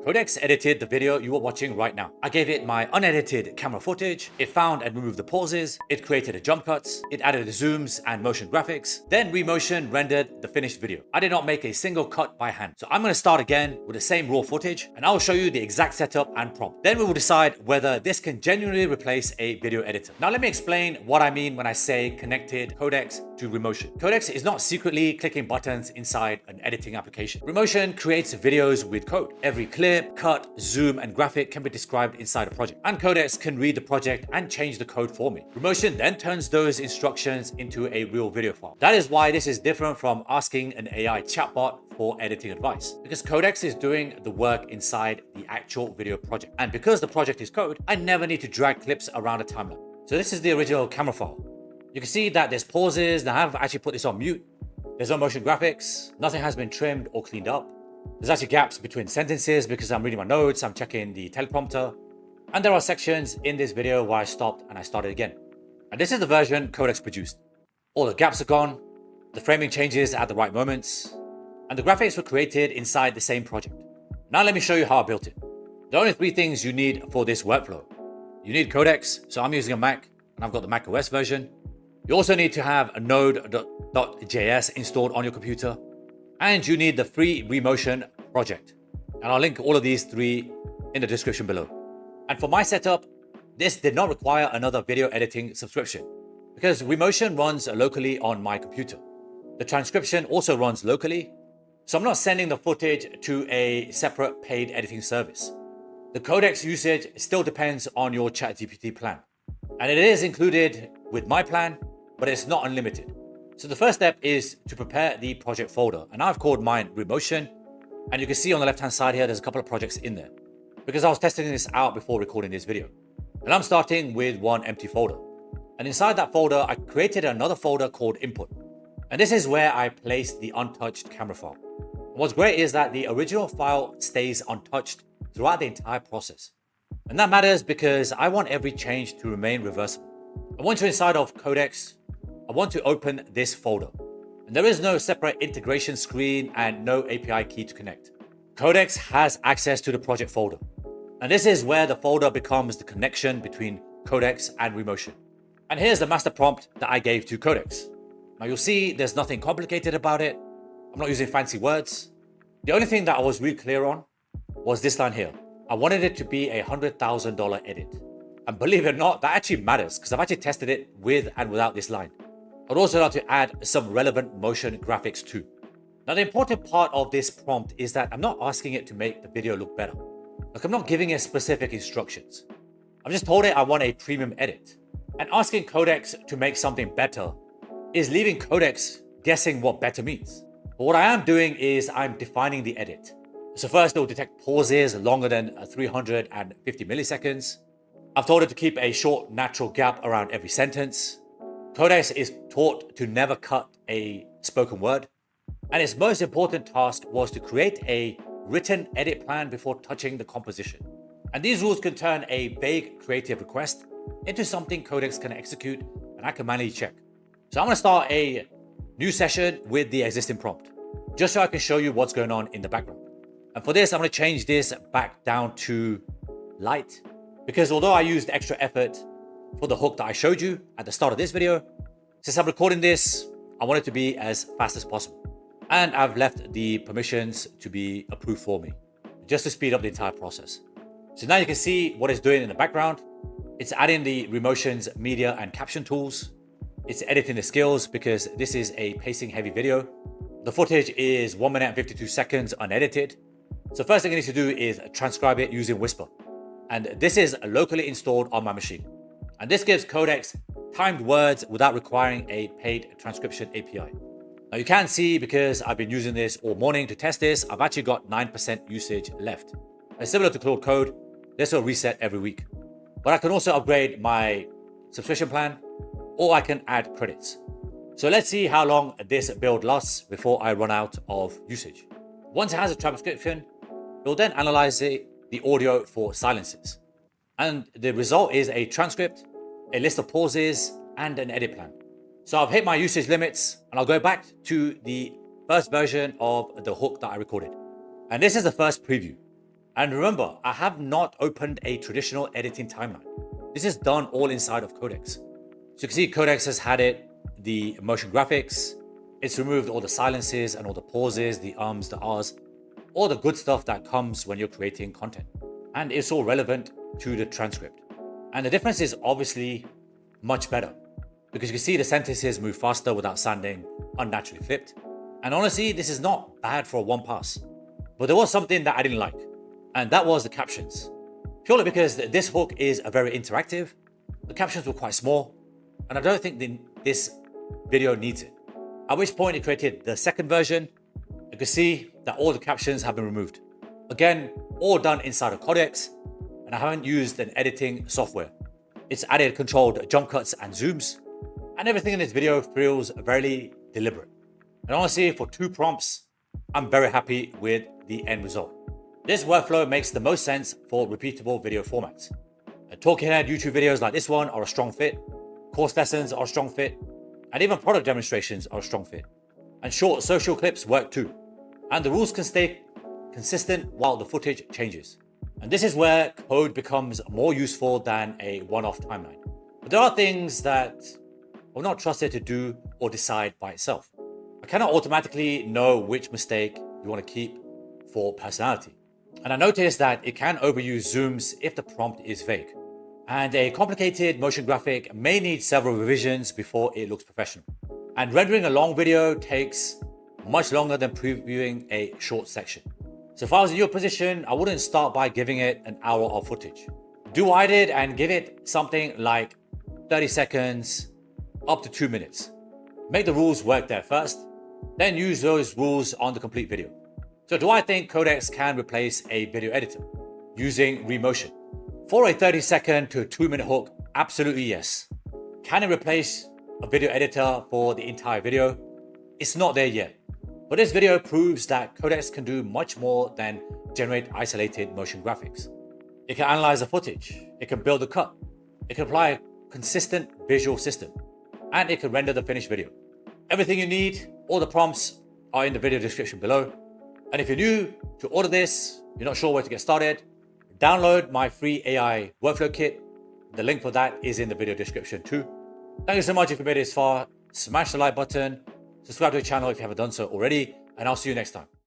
Codex edited the video you are watching right now. I gave it my unedited camera footage, it found and removed the pauses, it created the jump cuts, it added the zooms and motion graphics, then Remotion rendered the finished video. I did not make a single cut by hand. So I'm going to start again with the same raw footage and I'll show you the exact setup and prompt. Then we will decide whether this can genuinely replace a video editor. Now let me explain what I mean when I say connected Codex to Remotion. Codex is not secretly clicking buttons inside an editing application. Remotion creates videos with code. Every clip, cut, zoom, and graphic can be described inside a project. And Codex can read the project and change the code for me. Remotion then turns those instructions into a real video file. That is why this is different from asking an AI chatbot for editing advice, because Codex is doing the work inside the actual video project. And because the project is code, I never need to drag clips around a timeline. So this is the original camera file. You can see that there's pauses. Now I have actually put this on mute. There's no motion graphics. Nothing has been trimmed or cleaned up. There's actually gaps between sentences because I'm reading my notes, I'm checking the teleprompter. And there are sections in this video where I stopped and I started again. And this is the version Codex produced. All the gaps are gone. The framing changes at the right moments. And the graphics were created inside the same project. Now let me show you how I built it. There are only 3 things you need for this workflow. You need Codex, so I'm using a Mac and I've got the Mac OS version. You also need to have a node.js installed on your computer. And you need the free Remotion project. And I'll link all of these 3 in the description below. And for my setup, this did not require another video editing subscription because Remotion runs locally on my computer. The transcription also runs locally, so I'm not sending the footage to a separate paid editing service. The Codex usage still depends on your ChatGPT plan. And it is included with my plan, but it's not unlimited. So the first step is to prepare the project folder. And I've called mine Remotion. And you can see on the left-hand side here, there's a couple of projects in there because I was testing this out before recording this video. And I'm starting with one empty folder. And inside that folder, I created another folder called Input. And this is where I placed the untouched camera file. And what's great is that the original file stays untouched throughout the entire process. And that matters because I want every change to remain reversible. And once you're inside of Codex, I want to open this folder. And there is no separate integration screen and no API key to connect. Codex has access to the project folder. And this is where the folder becomes the connection between Codex and Remotion. And here's the master prompt that I gave to Codex. Now you'll see there's nothing complicated about it. I'm not using fancy words. The only thing that I was really clear on was this line here. I wanted it to be a $100,000 edit. And believe it or not, that actually matters because I've actually tested it with and without this line. I'd also like to add some relevant motion graphics too. Now the important part of this prompt is that I'm not asking it to make the video look better. Like I'm not giving it specific instructions. I've just told it I want a premium edit. And asking Codex to make something better is leaving Codex guessing what better means. But what I am doing is I'm defining the edit. So first it will detect pauses longer than 350 milliseconds. I've told it to keep a short natural gap around every sentence. Codex is taught to never cut a spoken word. And its most important task was to create a written edit plan before touching the composition. And these rules can turn a vague creative request into something Codex can execute and I can manually check. So I'm going to start a new session with the existing prompt, just so I can show you what's going on in the background. And for this, I'm going to change this back down to light, because although I used extra effort for the hook that I showed you at the start of this video, since I'm recording this, I want it to be as fast as possible. And I've left the permissions to be approved for me, just to speed up the entire process. So now you can see what it's doing in the background. It's adding the Remotion's media and caption tools. It's editing the skills because this is a pacing heavy video. The footage is 1 minute and 52 seconds unedited. So first thing I need to do is transcribe it using Whisper. And this is locally installed on my machine. And this gives Codex timed words without requiring a paid transcription API. Now you can see, because I've been using this all morning to test this, I've actually got 9% usage left. And similar to Claude Code, this will reset every week. But I can also upgrade my subscription plan, or I can add credits. So let's see how long this build lasts before I run out of usage. Once it has a transcription, it will then analyze the audio for silences. And the result is a transcript, a list of pauses, and an edit plan. So I've hit my usage limits, and I'll go back to the first version of the hook that I recorded. And this is the first preview. And remember, I have not opened a traditional editing timeline. This is done all inside of Codex. So you can see Codex has had the motion graphics. It's removed all the silences and all the pauses, the ums, the ahs, all the good stuff that comes when you're creating content. And it's all relevant to the transcript. And the difference is obviously much better because you can see the sentences move faster without sounding unnaturally flipped. And honestly, this is not bad for a one pass. But there was something that I didn't like, and that was the captions. Purely because this hook is very interactive, the captions were quite small, and I don't think this video needs it. At which point it created the second version. You can see that all the captions have been removed. Again, all done inside of Codex, and I haven't used an editing software. It's added controlled jump cuts and zooms, and everything in this video feels very deliberate. And honestly, for 2 prompts, I'm very happy with the end result. This workflow makes the most sense for repeatable video formats. Talking head YouTube videos like this one are a strong fit, course lessons are a strong fit, and even product demonstrations are a strong fit. And short social clips work too. And the rules can stay consistent while the footage changes. And this is where code becomes more useful than a one-off timeline. But there are things that I'm not trusted to do or decide by itself. I cannot automatically know which mistake you want to keep for personality. And I noticed that it can overuse zooms if the prompt is vague. And a complicated motion graphic may need several revisions before it looks professional. And rendering a long video takes much longer than previewing a short section. So if I was in your position, I wouldn't start by giving it an hour of footage. Do what I did and give it something like 30 seconds up to 2 minutes. Make the rules work there first, then use those rules on the complete video. So do I think Codex can replace a video editor using Remotion? For a 30-second to 2-minute hook, absolutely yes. Can it replace a video editor for the entire video? It's not there yet. But this video proves that Codex can do much more than generate isolated motion graphics. It can analyze the footage, it can build a cut, it can apply a consistent visual system, and it can render the finished video. Everything you need, all the prompts are in the video description below. And if you're new to order this, you're not sure where to get started, download my free AI workflow kit. The link for that is in the video description too. Thank you so much if you made it this far. Smash the like button, subscribe to the channel if you haven't done so already, and I'll see you next time.